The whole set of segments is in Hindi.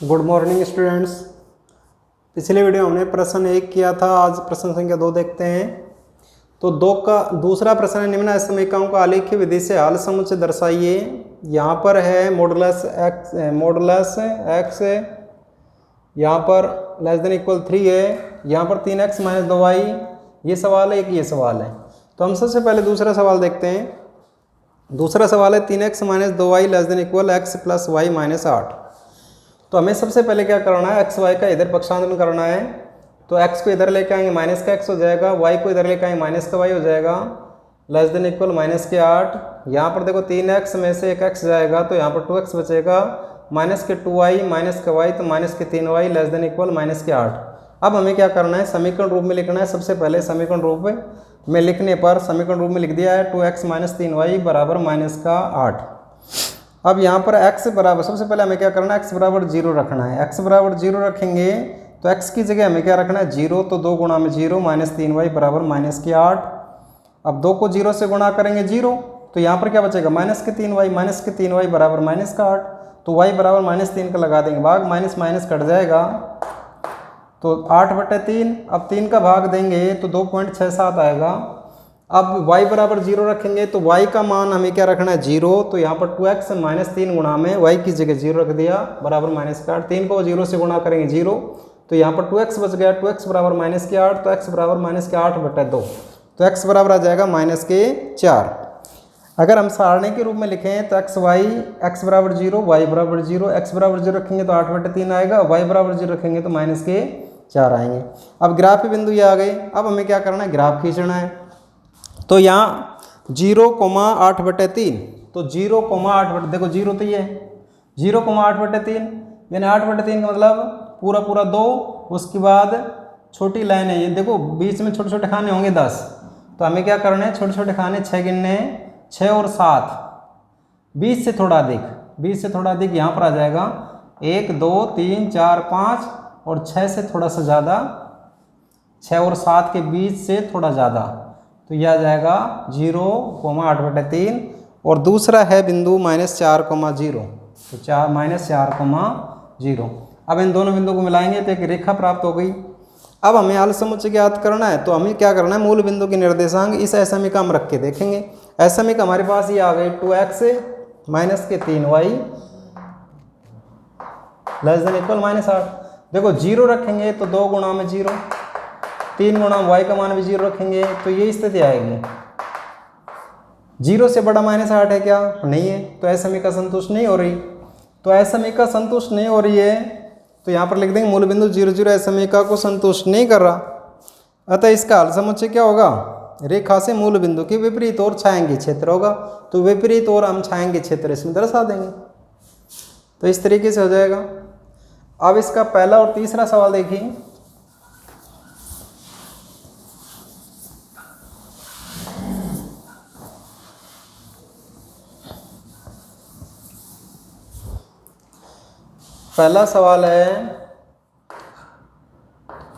Good morning students. पिछले वीडियो हमने प्रश्न 1 किया था, आज प्रश्न संख्या 2 देखते हैं। तो 2 का दूसरा प्रश्न है, निम्न समीकरणों का आलेखीय विधि से हल समुच्चय दर्शाइए। यहाँ पर है मॉडुलस एक्स यहाँ पर लेस देन इक्वल 3 है, यहाँ पर 3x माइनस 2y। ये सवाल है, एक ये सवाल है। तो हम सबसे पहले दूसरा सवाल देखते हैं। दूसरा सवाल है 3x minus 2y less than equal x plus Y minus 8। तो हमें सबसे पहले क्या करना है, एक्स वाई का इधर पक्षांतरण करना है। तो x को इधर लेके आएंगे, माइनस का x हो जाएगा, y को इधर लेके आएंगे, माइनस का y हो जाएगा, लेस देन इक्वल माइनस के 8। यहाँ पर देखो 3x में से एक x जाएगा तो यहाँ पर 2x बचेगा, माइनस के 2y माइनस का y तो माइनस के 3y less than equal minus के 8। अब हमें क्या करना है, समीकरण रूप में लिखना है। सबसे पहले समीकरण रूप में लिखने पर समीकरण रूप में लिख दिया है 2x माइनस 3y बराबर माइनस का 8। अब यहाँ पर x बराबर, सबसे पहले हमें क्या करना है, x बराबर 0 रखना है। x बराबर 0 रखेंगे तो x की जगह हमें क्या रखना है, 0। तो 2 गुणा में 0 माइनस 3y बराबर माइनस के 8। अब 2 को 0 से गुणा करेंगे 0, तो यहाँ पर क्या बचेगा, माइनस के 3y, माइनस के 3y बराबर माइनस का 8। तो y बराबर माइनस 3 का लगा देंगे भाग, माइनस माइनस कट जाएगा तो 8/3। अब 3 का भाग देंगे तो 2.67 आएगा। अब y बराबर 0 रखेंगे तो y का मान हमें क्या रखना है, 0। तो यहाँ पर 2x माइनस 3 गुणा में y की जगह 0 रख दिया बराबर माइनस का 8। 3 को 0 से गुणा करेंगे 0, तो यहाँ पर 2x बच गया, 2x बराबर माइनस के 8। तो x बराबर माइनस के 8/2, तो x बराबर आ जाएगा माइनस के 4। अगर हम सारणी के रूप में लिखें तो x बराबर 0, y बराबर 0, x बराबर 0 रखेंगे तो 8/3 आएगा, y बराबर 0 रखेंगे तो माइनस के 4 आएंगे। अब ग्राफ बिंदु ये आ गए। अब हमें क्या करना है, ग्राफ खींचना है। तो यहाँ 0,8/3, तो 0,8 देखो 0 तो ये है, 0,8/3 यानी 8/3 का मतलब पूरा पूरा 2। उसके बाद छोटी लाइन है ये, देखो बीच में छोटे छोटे खाने होंगे 10। तो हमें क्या करना है, छोटे छोटे खाने 6 गिनने हैं, 6 और 7, 20 से थोड़ा अधिक, 20 से थोड़ा अधिक यहाँ पर आ जाएगा 1 2 3 4 5, और 6 से थोड़ा सा ज़्यादा, 6 और 7 के बीच से थोड़ा ज़्यादा, तो यह आ जाएगा 0,8/3। और दूसरा है बिंदु -4,0, तो -4,0। अब इन दोनों बिंदुओं को मिलाएंगे तो एक रेखा प्राप्त हो गई। अब हमें हल समुच्चय ज्ञात करना है, तो हमें क्या करना है, मूल बिंदु के निर्देशांक इस असमीका हम रख के देखेंगे। असमीका हमारे पास ये आ गई 2x माइनस के 3y लेस देन इक्वल -8। देखो 0 रखेंगे तो 2 गुणा में 0, 3 गुणा y का मान भी 0 रखेंगे, तो ये स्थिति आएगी। 0 से बड़ा -8 है क्या, नहीं है, तो असमीका संतुष्ट नहीं हो रही। तो असमीका संतुष्ट नहीं हो रही है तो यहाँ पर लिख देंगे मूल बिंदु 0 0 असमीका को संतुष्ट नहीं कर रहा। अतः इसका हल समुच्चय क्या होगा, रेखा से मूल बिंदु के विपरीत ओर छायांगी क्षेत्र होगा। तो विपरीत ओर हम छायांगी क्षेत्र इसमें दर्शा देंगे, तो इस तरीके से हो जाएगा। अब इसका पहला और तीसरा सवाल देखिए। पहला सवाल है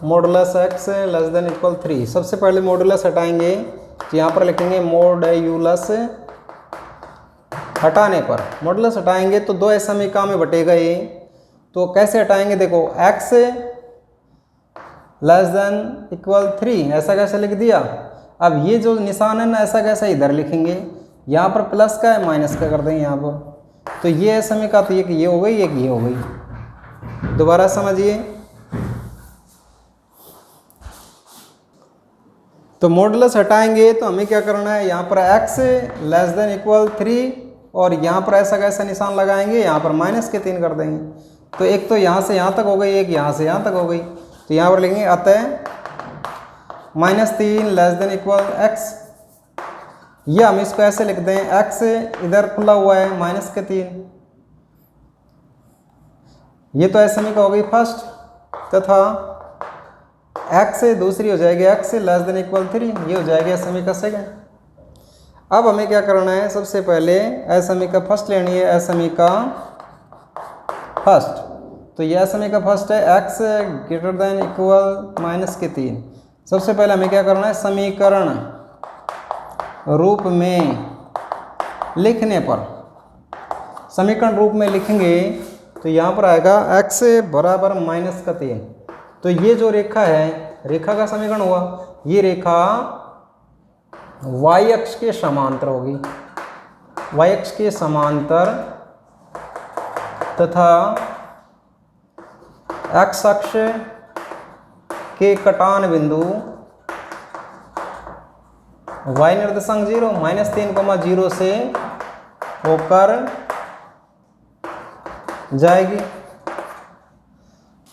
modulus x less than equal 3। सबसे पहले मॉडुलस हटाएंगे, तो यहाँ पर लिखेंगे मॉड्यूलस। हटाने पर मॉडुलस हटाएंगे तो 2 असमीका में बटेगा ये। तो कैसे हटाएंगे, देखो x लेस देन इक्वल 3 ऐसा कैसे लिख दिया। अब ये जो निशान है ना, ऐसा कैसा इधर लिखेंगे, यहाँ पर प्लस का है माइनस का कर देंगे यहाँ पर। तो ये असमीका, तो एक ये हो गई, एक ये हो गई। दोबारा समझिए, तो मॉडुलस हटाएंगे तो हमें क्या करना है, यहाँ पर x लेस देन इक्वल 3 और यहाँ पर ऐसा कैसा निशान लगाएंगे, यहाँ पर माइनस के 3 कर देंगे। तो एक तो यहाँ से यहाँ तक हो गई, एक यहाँ से यहाँ तक हो गई। तो यहाँ पर लिखेंगे अतः -3 लेस देन इक्वल x। या हम इसको ऐसे लिख दें, x इधर खुला हुआ है माइनस के 3। ये तो असमीका हो गई फर्स्ट, तथा x दूसरी हो जाएगी x लेस देन इक्वल 3, ये हो जाएगी असमीका सेकंड। अब हमें क्या करना है, सबसे पहले असमीका फर्स्ट लेनी है, असमीका फर्स्ट। तो ये असमीका फर्स्ट है x greater than equal minus के 3। सबसे पहले हमें क्या करना है, समीकरण रूप में लिखने पर, समीकरण रूप में लिखेंगे तो यहाँ पर आएगा x बराबर -3। तो ये जो रेखा है, रेखा का समीकरण हुआ, ये रेखा y अक्ष के समांतर होगी, y अक्ष के समांतर तथा x अक्ष के कटान बिंदु y निर्देशांक 0 -3, 0 से होकर जाएगी।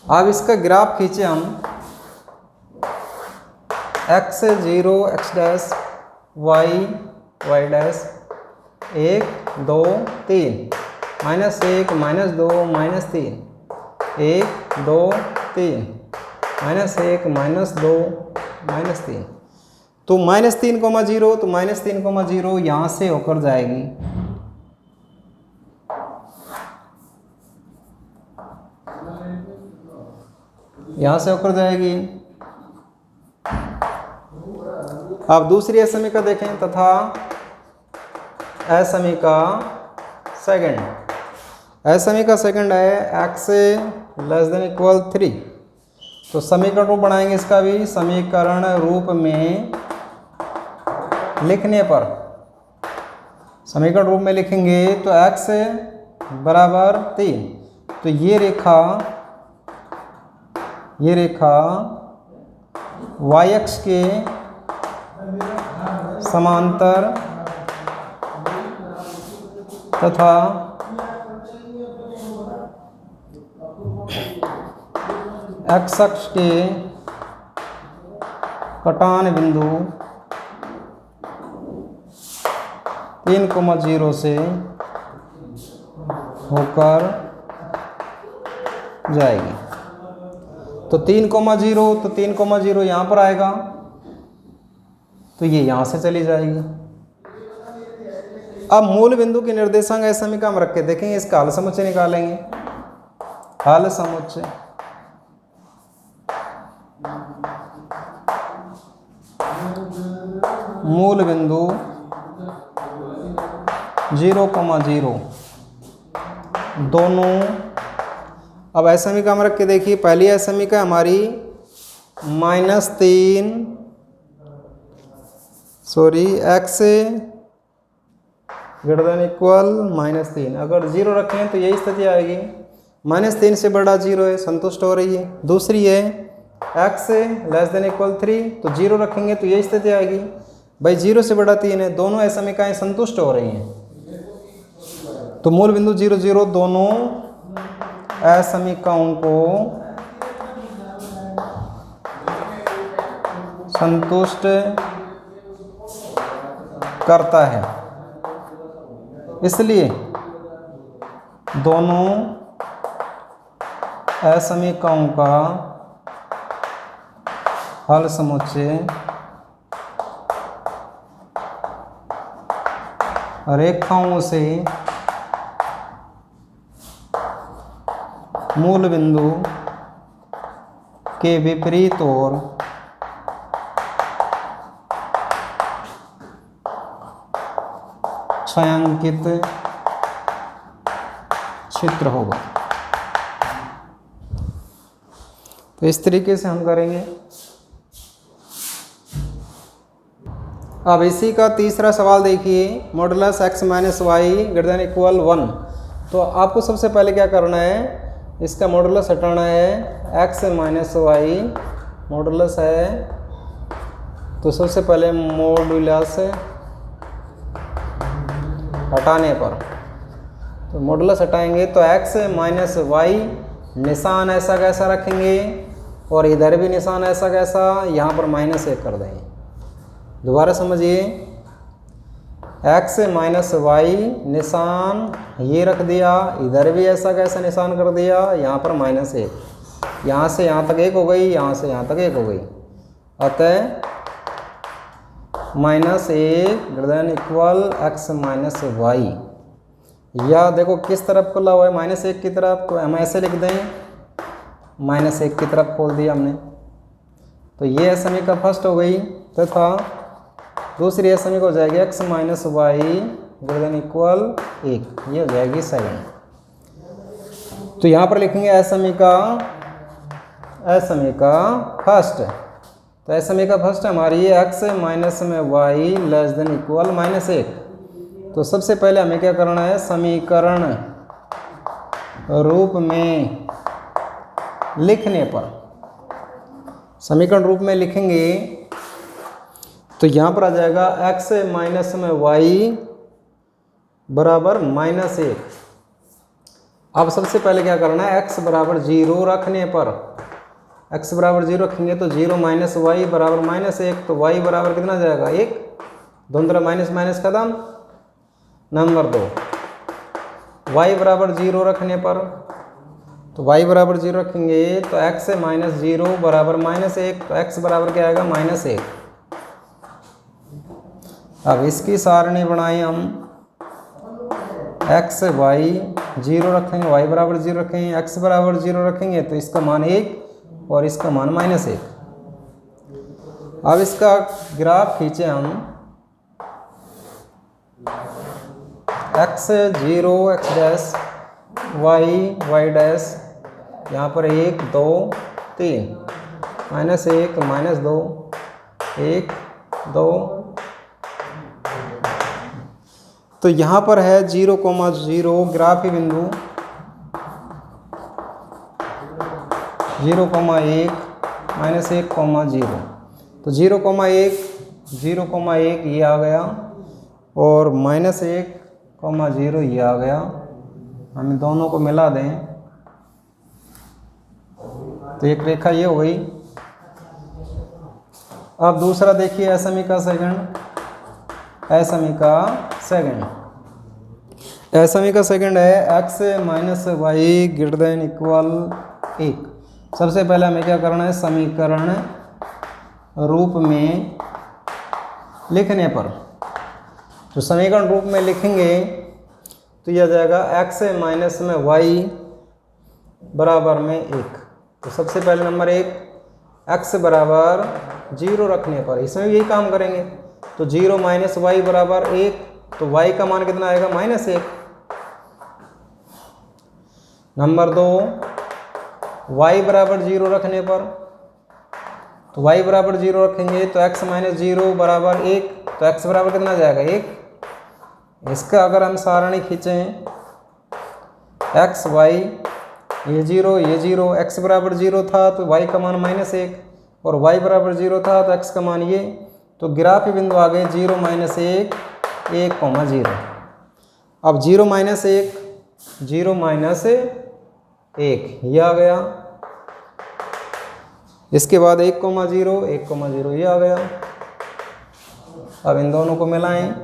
अब इसका ग्राफ खींचे हम, x0 x dash y y dash 1 2 3 -1 -2 -3 1 2 3 -1 -2 -3। तो -3, 0, तो -3, 0 यहाँ से होकर जाएगी। यहाँ से होकर जाएगी। अब दूसरी असमीका देखें, तथा असमीका सेकंड है x < 3। तो समीकरण रूप बनाएंगे इसका भी। समीकरण रूप में लिखने पर, समीकरण रूप में लिखेंगे तो x बराबर 3। तो ये रेखा y अक्ष के समांतर तथा x अक्ष के कटान बिंदु 3, 0 से होकर जाएगी। तो 3, 0 यहाँ पर आएगा, तो ये यहाँ से चली जाएगी। अब मूल बिंदु के निर्देशांक इस समीकरण में रख के देखेंगे, इसका हल समुच्चय निकालेंगे। हल समुच्चय मूल बिंदु 0, 0 दोनों। अब ऐसा समीकरण में रख के देखिए, पहली ऐसा समीकरण हमारी x > -3। अगर 0 रखें तो यही स्थिति आएगी, -3 से बड़ा 0 है, संतुष्ट हो रही है। दूसरी है x < 3, तो 0 रखेंगे तो यही स्थिति आएगी, भाई 0 से बड़ा 3 है, दोनों ऐसा समीकरण संतुष्ट हो रही हैं। तो मूल बिंदु 0, 0 दोनों असमीकरणों को संतुष्ट करता है, इसलिए दोनों असमीकरणों का हल समुच्चय रेखाओं से मूल बिंदु के विपरीत और छायांकित क्षेत्र होगा। तो इस तरीके से हम करेंगे। अब इसी का तीसरा सवाल देखिए, मॉडुलस x - y > 1। तो आपको सबसे पहले क्या करना है, इसका मॉडुलस हटाना है। x - y मॉडुलस है, तो सबसे पहले मॉडुलस हटाने पर, तो मॉडुलस हटाएंगे तो x - y निशान ऐसा कैसा रखेंगे, और इधर भी निशान ऐसा कैसा, यहाँ पर -1 कर देंगे। दोबारा समझिए, x - y निशान ये रख दिया, इधर भी ऐसा कैसा निशान कर दिया, यहाँ पर -1, यहाँ से यहाँ तक 1 हो गई, यहाँ से यहाँ तक 1 हो गई। अतः -1 > x - y, या देखो किस तरफ खुला हुआ है, -1 की तरफ, तो हम ऐसे लिख दें, -1 की तरफ खोल दिया हमने। तो ये समीकरण फर्स्ट हो गई, तथा दूसरी समीकरण हो जाएगी x - y > 1, ये हो जाएगी सेकंड। तो यहाँ पर लिखेंगे असमीका फर्स्ट। तो असमीका फर्स्ट हमारी x माइनस में y लेस देन इक्वल -1। तो सबसे पहले हमें क्या करना है, समीकरण रूप में लिखने पर, समीकरण रूप में लिखेंगे तो यहाँ पर आ जाएगा x माइनस में y बराबर -1। अब सबसे पहले क्या करना है, x बराबर 0 रखने पर, x बराबर 0 रखेंगे तो 0 माइनस वाई बराबर -1। तो y बराबर कितना जाएगा, 1। दोनों तरफ माइनस माइनस खत्म। नंबर 2, y बराबर 0 रखने पर, तो y बराबर 0 रखेंगे तो x माइनस 0 बराबर -1। तो x बराबर क्या आएगा, -1। अब इसकी सारणी बनाएं हम, x y 0 रखेंगे, y बराबर 0 रखेंगे, x बराबर 0 रखेंगे तो इसका मान 1 और इसका मान -1। अब इसका ग्राफ खींचे हम, x 0 x dash y dash, यहाँ पर 1 2 3, -1 -2 1 2। तो यहाँ पर है 0,0 ग्राफी बिंदु 0,1 -1,0। तो 0,1 ये आ गया और -1,0 ये आ गया। हम इन दोनों को मिला दें तो एक रेखा ये हो गई। अब दूसरा देखिए, असमीका सेकंड है x minus Y greater than equal 1। सबसे पहले हमें क्या करना है, समीकरण रूप में लिखने पर, तो समीकरण रूप में लिखेंगे तो यह जाएगा x माइनस में y बराबर में 1। तो सबसे पहले नंबर 1, x बराबर 0 रखने पर, इसमें भी यही काम करेंगे। तो 0 माइनस वाई बराबर 1, तो y का मान कितना आएगा, -1। नंबर 2, y बराबर 0 रखने पर, तो y बराबर 0 रखेंगे तो x माइनस 0 बराबर 1, तो x बराबर कितना जाएगा, 1। इसका अगर हम सारणी खींचें, x y ये 0 x बराबर 0 था तो y का मान -1 और y बराबर 0 था तो x का मान ये। तो ग्राफी बिंदु आ गए 0 -1 1,0। अब 0 -1 ये आ गया। इसके बाद 1,0 ये आ गया। अब इन दोनों को मिलाएं,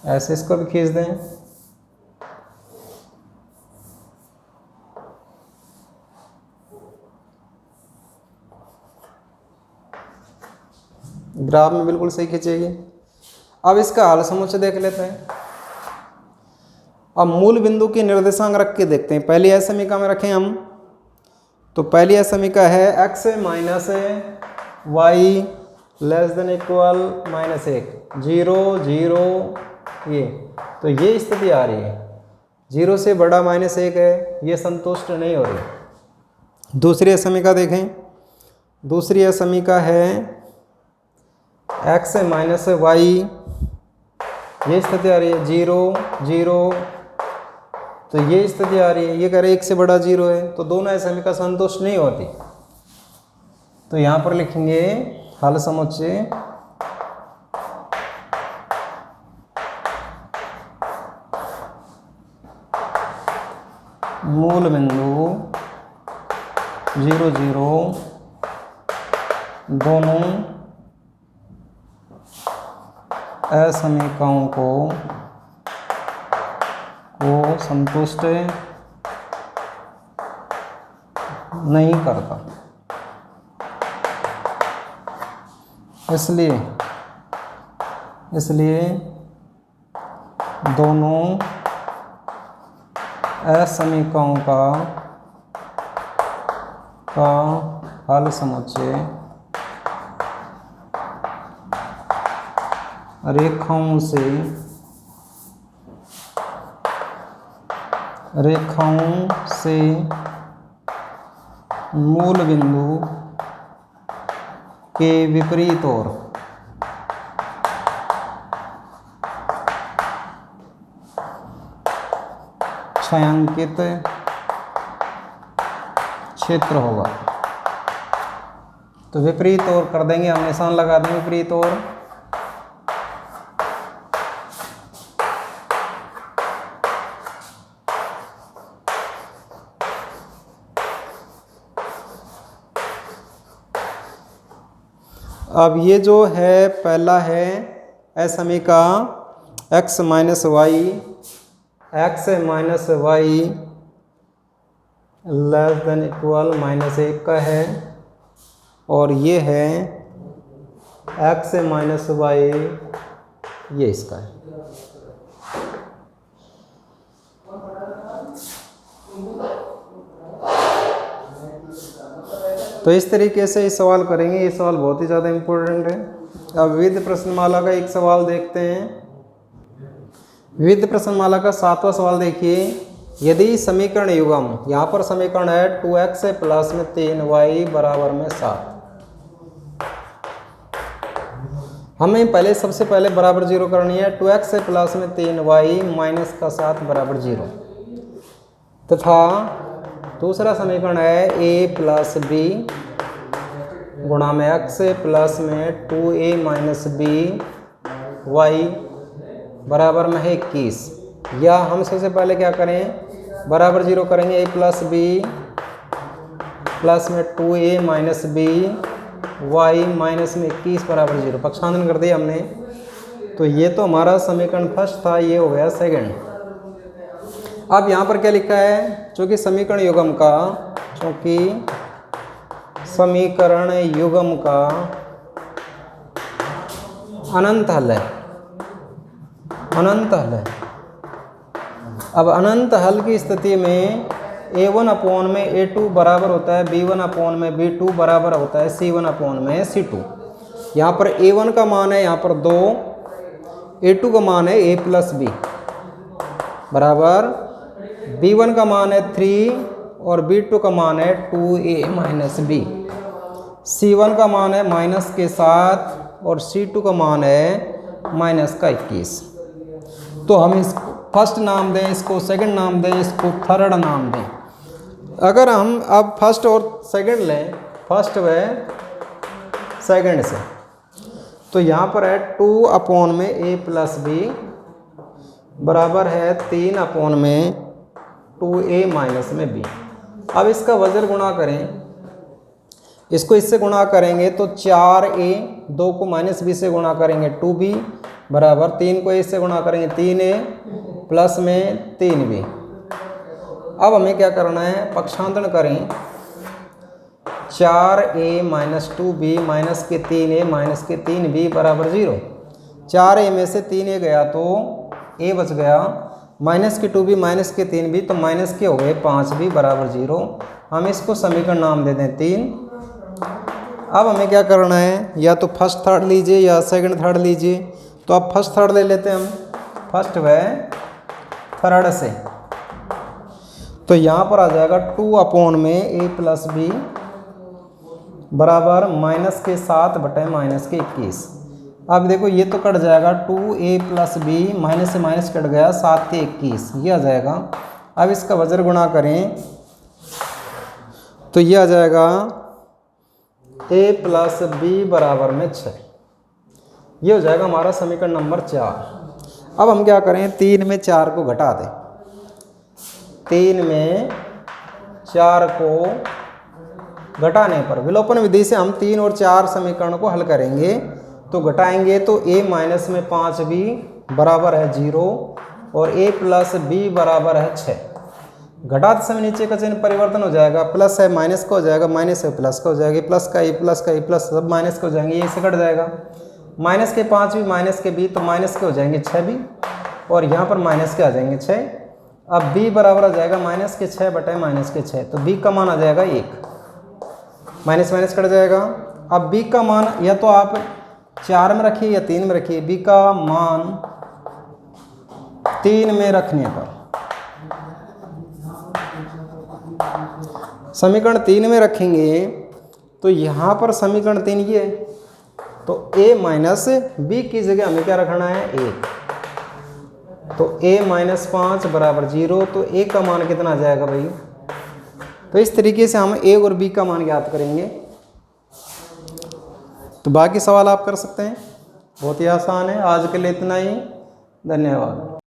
ऐसे इसको भी खींच दें। ग्राफ में बिल्कुल सही खींचेगी। अब इसका हल समुच्चय देख लेते हैं। अब मूल बिंदु की निर्देशांक रख के देखते हैं। पहली असमीका में रखें हम, तो पहली असमीका है x minus Y less than equal -1 0 0 ये, तो ये स्थिति आ रही है 0 से बड़ा -1 है, ये संतुष्ट नहीं हो रही। दूसरी असमीका देखें, दूसरी असमीका है x माइनस वाई, ये स्थिति आ रही है 0 0, तो ये स्थिति आ रही है, ये कह रहे 1 से बड़ा 0 है, तो दोनों असमीका संतुष्ट नहीं होती। तो यहाँ पर लिखेंगे हल समुच्चय मूल बिंदु 0 0 दोनों असमीकाओं को संतुष्ट नहीं करता, इसलिए दोनों असमीकाओं का हल समुच्चय रेखाओं से रेखाओं से मूल बिंदु के विपरीत ओर छायांकित क्षेत्र होगा। तो विपरीत ओर कर देंगे, हम निशान लगा देंगे विपरीत ओर। अब ये जो है पहला है असमी का x minus Y less than equal -1 का है, और ये है x माइनस वाई, ये इसका है। तो इस तरीके से इस सवाल करेंगे। ये सवाल बहुत ही ज़्यादा इम्पोर्टेंट है। अब विविध प्रश्नमाला का एक सवाल देखते हैं। विविध प्रश्नमाला का 7वां सवाल देखिए। यदि समीकरण युग्म, यहाँ पर समीकरण है 2x प्लस में 3y बराबर में 7। हमें पहले सबसे पहले बराबर 0 करनी है। 2x प्लस में 3y माइनस का 7 बराबर 0, तथा दूसरा समीकरण है a प्लस बी गुणा में x प्लस में 2a माइनस बी y बराबर में है 21। या हम सबसे पहले क्या करें, बराबर 0 करेंगे। a प्लस बी प्लस में 2a minus B y minus में 21 बराबर 0, पक्षांतरण कर दिया हमने। तो ये तो हमारा समीकरण फर्स्ट था, ये हो गया सेकंड। अब यहाँ पर क्या लिखा है, चूँकि समीकरण युग्म का अनंत हल है, अनंत हल है। अब अनंत हल की स्थिति में a1 अपॉन में a2 बराबर होता है b1 अपॉन में b2 बराबर होता है c1 अपॉन में c2। यहाँ पर a1 का मान है यहाँ पर 2, a2 का मान है a प्लस बी बराबर b1 का मान है 3 और b2 का मान है 2a माइनस बी। c1 का मान है माइनस के 7 और c2 का मान है माइनस का 21। तो हम इसको फर्स्ट नाम दें, इसको सेकंड नाम दें, इसको थर्ड नाम दें। अगर हम अब फर्स्ट और सेकंड लें, फर्स्ट व सेकंड से, तो यहाँ पर है 2 अपॉन में a प्लस बी बराबर है 3 अपॉन में 2a माइनस में b। अब इसका वजर गुणा करें, इसको इससे गुणा करेंगे तो 4a, 2 को माइनस b से गुणा करेंगे 2b बराबर 3 को इससे गुणा करेंगे 3a प्लस में 3b। अब हमें क्या करना है, पक्षांतरण करें। 4a माइनस 2b माइनस के 3a माइनस के 3b बराबर 0। 4a में से 3a गया तो a बच गया, माइनस के 2b माइनस के 3b तो माइनस के हो गए 5b बराबर 0। हम इसको समीकरण नाम दे दें 3। अब हमें क्या करना है, या तो फर्स्ट थर्ड लीजिए या सेकंड थर्ड लीजिए। तो अब फर्स्ट थर्ड ले लेते हैं हम, फर्स्ट व थर्ड से। तो यहाँ पर आ जाएगा 2 अपॉन में a प्लस बी बराबर माइनस के 7 बटे माइनस के 21। अब देखो ये तो कट जाएगा, 2a प्लस बी माइनस से माइनस कट गया, 7 के 21 ये आ जाएगा। अब इसका वजर गुणा करें तो ये आ जाएगा a प्लस बी बराबर में 6। ये हो जाएगा हमारा समीकरण नंबर 4। अब हम क्या करें, 3 में 4 को घटा दें। 3 में 4 को घटाने पर विलोपन विधि से हम 3 और 4 समीकरण को हल करेंगे। तो घटाएंगे तो a माइनस में 5b बराबर है 0 और a प्लस b बराबर है 6। घटाते समय नीचे का चिन्ह परिवर्तन हो जाएगा, प्लस है माइनस का हो जाएगा, माइनस है प्लस का हो जाएगा, प्लस का ए प्लस का ए प्लस सब माइनस के हो जाएंगे, ये से कट जाएगा। माइनस के 5 भी माइनस के b तो माइनस के हो जाएंगे 6 भी, और यहाँ पर माइनस के आ जाएंगे 6। अब b बराबर आ जाएगा माइनस के 6 बटे माइनस के 6, तो b का मान आ जाएगा 1, माइनस माइनस कट जाएगा। अब b का मान या तो आप 4 में रखिए या 3 में रखिए, b का मान 3 में रखने पर समीकरण 3 में रखेंगे तो यहाँ पर समीकरण 3 ये है, तो a माइनस बी की जगह हमें क्या रखना है 1, तो a माइनस 5 बराबर 0, तो a का मान कितना आ जाएगा भाई। तो इस तरीके से हम a और b का मान ज्ञात करेंगे। तो बाकी सवाल आप कर सकते हैं, बहुत ही आसान है। आज के लिए इतना ही, धन्यवाद।